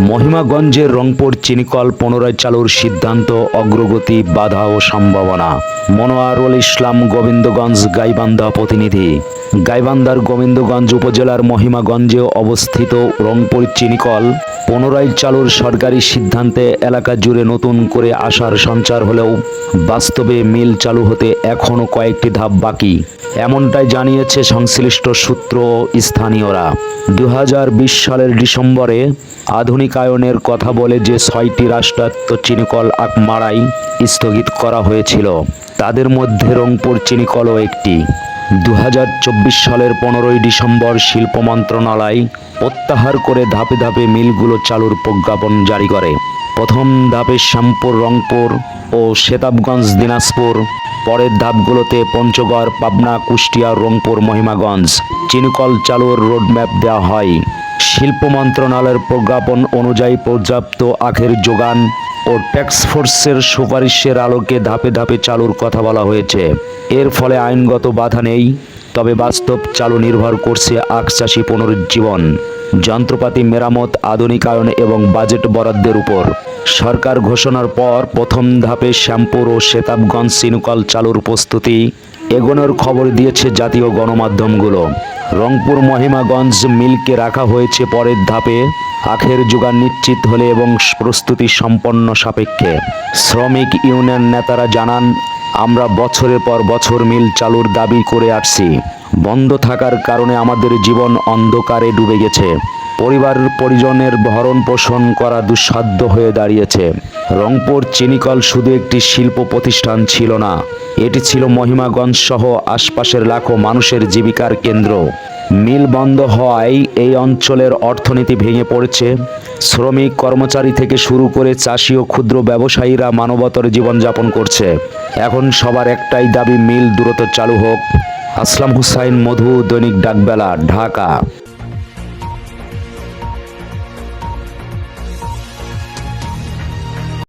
মহিমাগঞ্জের রংপুর চিনিকল পুনরায় চালুর সিদ্ধান্ত, অগ্রগতি, বাধা ও সম্ভাবনা। মনোয়ারুল ইসলাম, গোবিন্দগঞ্জ গাইবান্ধা প্রতিনিধি। গাইবান্ধার গোবিন্দগঞ্জ উপজেলার মহিমাগঞ্জে অবস্থিত রংপুর চিনিকল পুনরায় চালুর সরকারি সিদ্ধান্তে এলাকা জুড়ে নতুন করে আশার সঞ্চার হলেও বাস্তবে মিল চালু হতে এখনও কয়েকটি ধাপ বাকি, এমনটাই জানিয়েছে সংশ্লিষ্ট সূত্র ও স্থানীয়রা। 2020 সালের ডিসেম্বরে আধুনিকায়নের কথা বলে যে 6টি রাষ্ট্রায়ত্ত চিনিকল আকমারাই স্থগিত করা হয়েছিল, তাদের মধ্যে রংপুর চিনিকলও একটি। 2024 সালের 15ই ডিসেম্বর শিল্প মন্ত্রণালয় প্রত্যাহার করে ধাপে ধাপে মিলগুলো চালুর প্রজ্ঞাপন জারি করে। প্রথম ধাপে শ্যামপুর, রংপুর ও সেতাবগঞ্জ, দিনাজপুর। পরের ধাপগুলোতে পঞ্চগড়, পাবনা, কুষ্টিয়া, রংপুর, মহিমাগঞ্জ চিনিকল চালুর রোডম্যাপ দেওয়া হয়। শিল্প মন্ত্রণালয়ের প্রজ্ঞাপন অনুযায়ী পর্যাপ্ত আখের যোগান ও ট্যাক্সফোর্সের সুপারিশের আলোকে ধাপে ধাপে চালুর কথা বলা হয়েছে। এর ফলে আইনগত বাধা নেই, তবে বাস্তব চালু নির্ভর করছে আখ চাষি পুনরুজ্জীবন, যন্ত্রপাতি মেরামত, আধুনিকায়ন এবং বাজেট বরাদ্দের উপর। সরকার ঘোষণার পর প্রথম ধাপে শ্যামপুর ও সেতাবগঞ্জ চিনিকল চালুর প্রস্তুতি এগোনোর খবর দিয়েছে জাতীয় গণমাধ্যমগুলো। রংপুর মহিমাগঞ্জ মিলকে রাখা হয়েছে পরের ধাপে আখের যোগান নিশ্চিত হলে এবং প্রস্তুতি সম্পন্ন সাপেক্ষে। শ্রমিক ইউনিয়ন নেতারা জানান, আমরা বছরের পর বছর মিল চালুর দাবি করে আসছি। বন্ধ থাকার কারণে আমাদের জীবন অন্ধকারে ডুবে গেছে। পরিবার পরিজনের ভরণ পোষণ করা দুঃসাধ্য হয়ে দাঁড়িয়েছে। রংপুর চিনিকল শুধু একটি শিল্প প্রতিষ্ঠান ছিল না, এটি ছিল মহিমাগঞ্জ সহ আশপাশের লাখো মানুষের জীবিকার কেন্দ্র। মিল বন্ধ হওয়ায় এই অঞ্চলের অর্থনীতি ভেঙে পড়েছে। শ্রমিক, কর্মচারী থেকে শুরু করে চাষি ও ক্ষুদ্র ব্যবসায়ীরা মানবতর জীবনযাপন করছে। এখন সবার একটাই দাবি, মিল দ্রুত চালু হোক। আসলাম হুসাইন, মধু, দৈনিক ডাকবেলা, ঢাকা।